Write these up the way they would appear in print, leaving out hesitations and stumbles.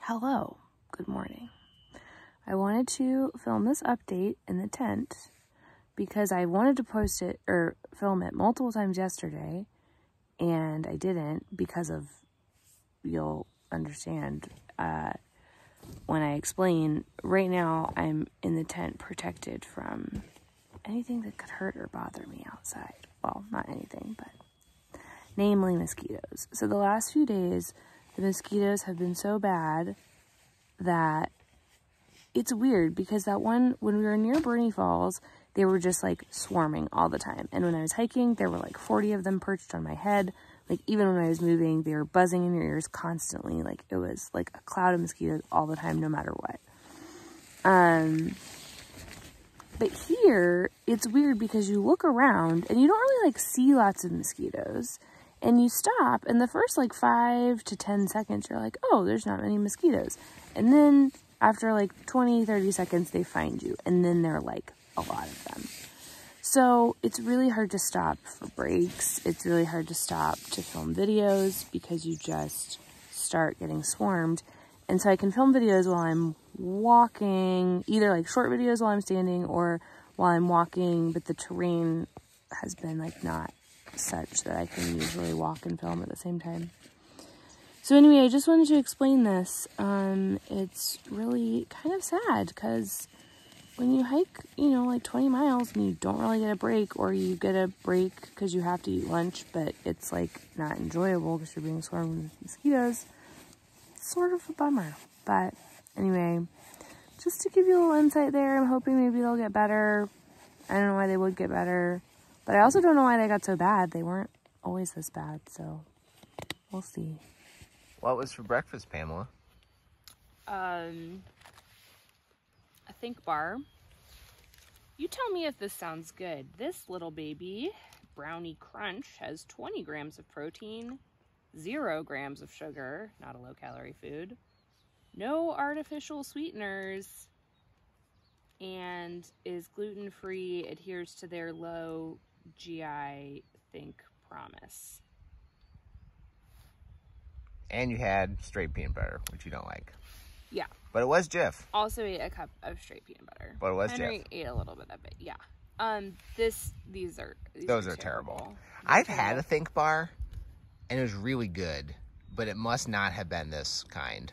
Hello, good morning. I wanted to film this update in the tent because I wanted to post it or film it multiple times yesterday, and I didn't because of, you'll understand when I explain. Right now I'm in the tent protected from anything that could hurt or bother me outside. Well, not anything, but namely mosquitoes. So the last few days, the mosquitoes have been so bad that it's weird, because when we were near Bernie Falls, they were just like swarming all the time. And when I was hiking, there were like 40 of them perched on my head. Like even when I was moving, they were buzzing in your ears constantly. Like it was like a cloud of mosquitoes all the time, no matter what. But here, it's weird because you look around and you don't really like see lots of mosquitoes. And you stop, and the first like 5 to 10 seconds, you're like, oh, there's not many mosquitoes. And then after like 20, 30 seconds, they find you. And then there are like a lot of them. So it's really hard to stop for breaks. It's really hard to stop to film videos because you just start getting swarmed. And so I can film videos while I'm walking, either like short videos while I'm standing or while I'm walking, but the terrain has been like not such that I can usually walk and film at the same time. So anyway, I just wanted to explain this. It's really kind of sad because when you hike, you know, like 20 miles and you don't really get a break, or you get a break because you have to eat lunch, but it's like not enjoyable because you're being swarmed with mosquitoes, it's sort of a bummer. But anyway, just to give you a little insight there, I'm hoping maybe they'll get better. I don't know why they would get better, but I also don't know why they got so bad. They weren't always this bad, so we'll see. What was for breakfast, Pamela? A think bar. You tell me if this sounds good. This little baby brownie crunch has 20 grams of protein, 0 grams of sugar, not a low-calorie food, no artificial sweeteners, and is gluten-free, adheres to their low GI promise. And you had straight peanut butter, which you don't like. Yeah. But it was Jif. Also ate a cup of straight peanut butter. But it was Henry Jif. ate a little bit of it, yeah. These are terrible. I've had a Think bar, and it was really good, but it must not have been this kind.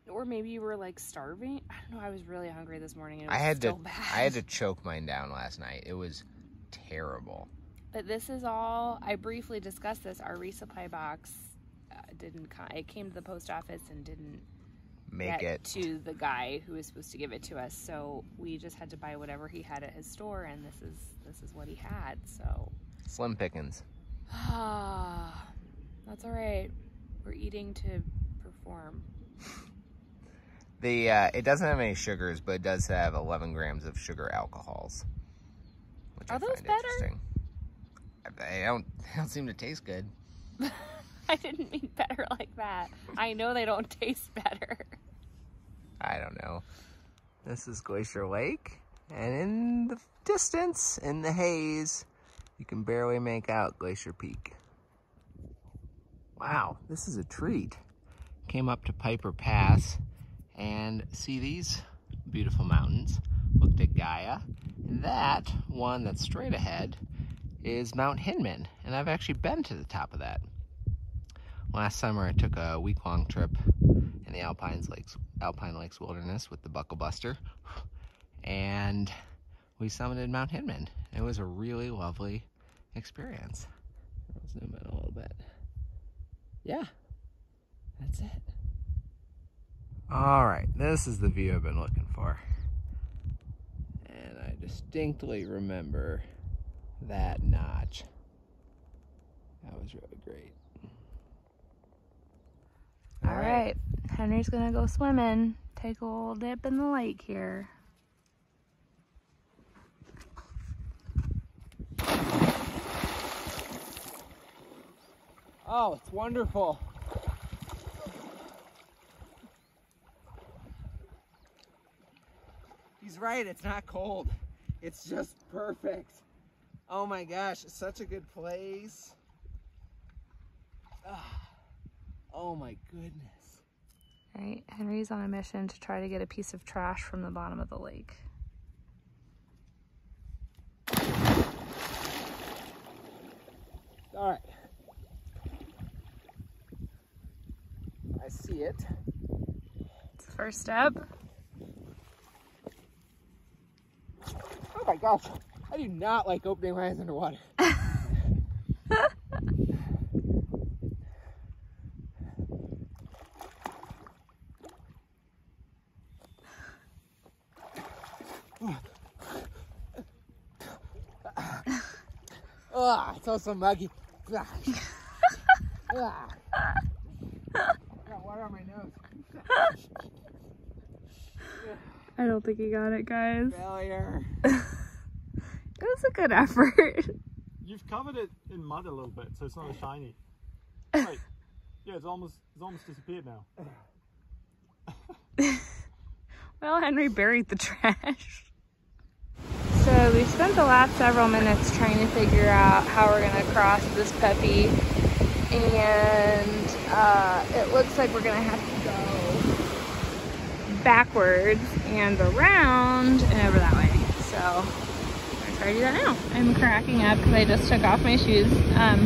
Or maybe you were like starving. I don't know. I was really hungry this morning. And it was still bad. I had to choke mine down last night. It was terrible. But this is all. I briefly discussed this. Our resupply box it came to the post office and didn't make it to the guy who was supposed to give it to us. So we just had to buy whatever he had at his store, and this is what he had. So slim pickings. That's all right. We're eating to perform. It doesn't have any sugars, but it does have 11 grams of sugar alcohols, which Are I those find better? interesting. They don't seem to taste good. I didn't mean better like that. I know they don't taste better. I don't know. This is Glacier Lake, and in the distance, in the haze, you can barely make out Glacier Peak. Wow, this is a treat. Came up to Piper Pass and see these beautiful mountains. Looked at Gaia. And that one that's straight ahead is Mount Hinman, and I've actually been to the top of that. Last summer I took a week-long trip in the Alpine Lakes Wilderness with the Buckle Buster, and we summited Mount Hinman. It was a really lovely experience. I'll zoom in a little bit. Yeah, that's it. All right, this is the view I've been looking for. And I distinctly remember that notch. That was really great. All right, Henry's gonna go swimming. Take a little dip in the lake here. Oh, it's wonderful. He's right, it's not cold. It's just perfect. Oh my gosh, it's such a good place. Oh my goodness. Right, Henry's on a mission to try to get a piece of trash from the bottom of the lake. All right. I see it. It's the first step. Oh my gosh. I do not like opening my eyes underwater. Oh, it's also muggy. Got water on my nose. I don't think he got it, guys. Failure. It was a good effort. You've covered it in mud a little bit, so it's not as shiny. Wait, yeah, it's almost disappeared now. Well, Henry buried the trash. So we spent the last several minutes trying to figure out how we're gonna cross this puppy, and it looks like we're gonna have to go backwards and around and over that way. So I'm gonna try to do that now. I'm cracking up because I just took off my shoes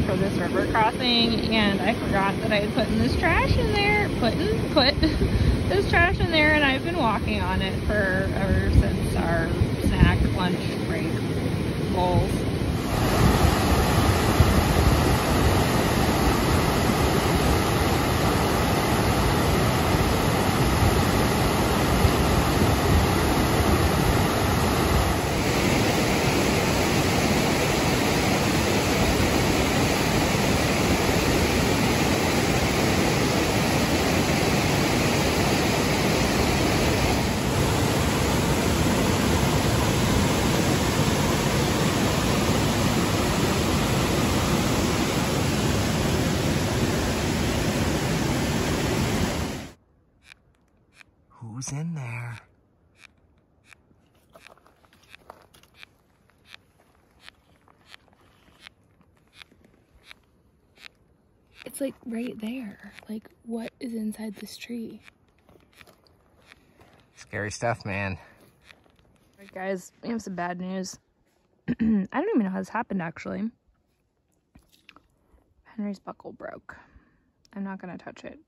for this river crossing, and I forgot that I had put this trash in there. Put this trash in there, and I've been walking on it for ever since our snack lunch break bowls. Who's in there? It's like right there. Like, what is inside this tree? Scary stuff, man. Alright guys, we have some bad news. I don't even know how this happened actually. Henry's buckle broke. I'm not gonna touch it.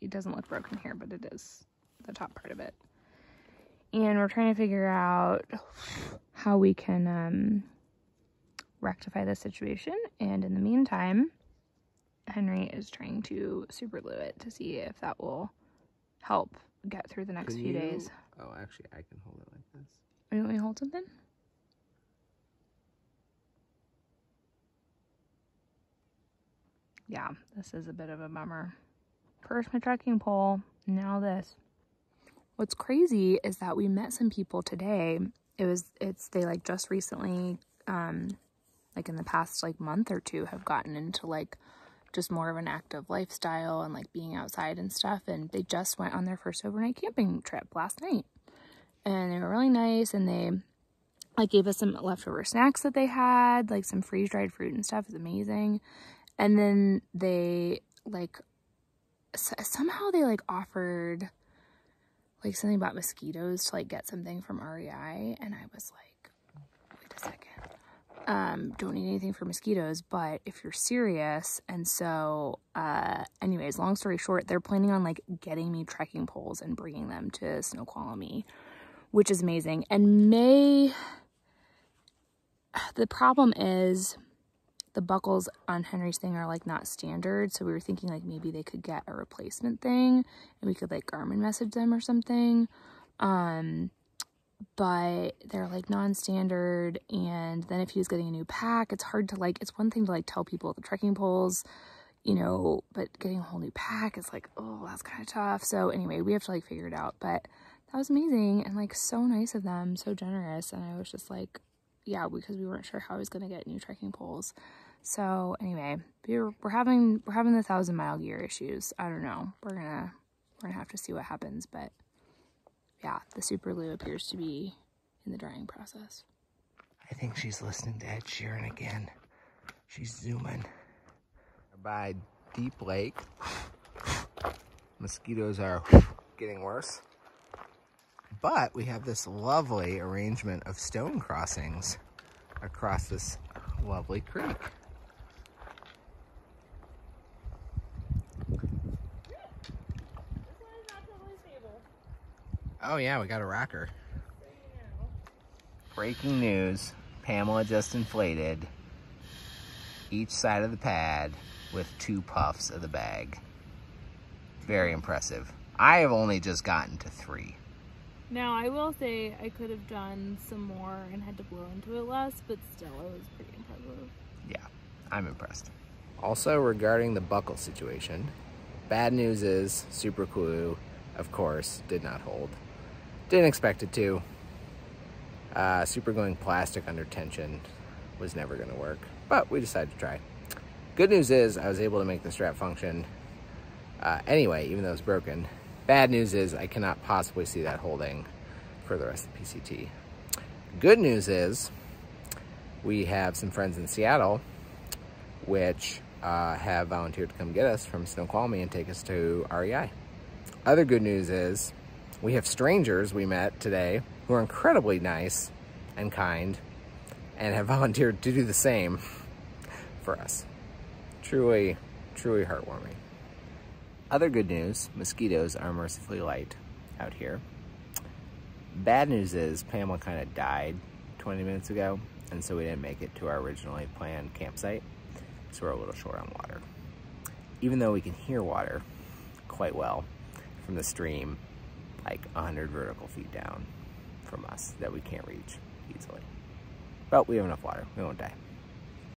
It doesn't look broken here, but it is the top part of it. And we're trying to figure out how we can rectify the situation. And in the meantime, Henry is trying to super glue it to see if that will help get through the next few days. Oh, actually, I can hold it like this. You want me to hold something? Yeah, this is a bit of a bummer. First my trekking pole, now this. What's crazy is that we met some people today. They like just recently, like in the past like month or two, have gotten into like just more of an active lifestyle and like being outside and stuff. And they just went on their first overnight camping trip last night. And they were really nice, and they like gave us some leftover snacks that they had, like some freeze-dried fruit and stuff. It's amazing. And then they like somehow they like offered like something about mosquitoes to like get something from REI, and I was like, wait a second, don't need anything for mosquitoes, but if you're serious. And so anyways, long story short, they're planning on like getting me trekking poles and bringing them to Snoqualmie, which is amazing. And the problem is the buckles on Henry's thing are like not standard, so we were thinking like maybe they could get a replacement thing and we could like Garmin message them or something, but they're like non-standard. And then if he was getting a new pack, it's hard to like, it's one thing to like tell people at the trekking poles, you know, but getting a whole new pack is like, oh, that's kind of tough. So anyway, we have to like figure it out. But that was amazing and like so nice of them, so generous. And I was just like, yeah, because we weren't sure how I was gonna get new trekking poles. So anyway, we're having the 1,000-mile gear issues. I don't know. We're gonna have to see what happens. But yeah, the super glue appears to be in the drying process. I think she's listening to Ed Sheeran again. She's zooming. By Deep Lake, mosquitoes are getting worse. But we have this lovely arrangement of stone crossings across this lovely creek. Oh yeah, we got a rocker. Breaking news, Pamela just inflated each side of the pad with 2 puffs of the bag. Very impressive. I have only just gotten to 3. Now, I will say I could have done some more and had to blow into it less, but still, it was pretty impressive. Yeah, I'm impressed. Also, regarding the buckle situation, bad news is super glue, of course, did not hold. Didn't expect it to. Super gluing plastic under tension was never going to work, but we decided to try. Good news is I was able to make the strap function anyway, even though it's broken. Bad news is I cannot possibly see that holding for the rest of the PCT. Good news is we have some friends in Seattle which have volunteered to come get us from Snoqualmie and take us to REI. Other good news is we have strangers we met today who are incredibly nice and kind and have volunteered to do the same for us. Truly, truly heartwarming. Other good news, mosquitoes are mercifully light out here. Bad news is Pamela kind of died 20 minutes ago, and so we didn't make it to our originally planned campsite, so we're a little short on water. Even though we can hear water quite well from the stream, like 100 vertical feet down from us that we can't reach easily. But we have enough water, we won't die.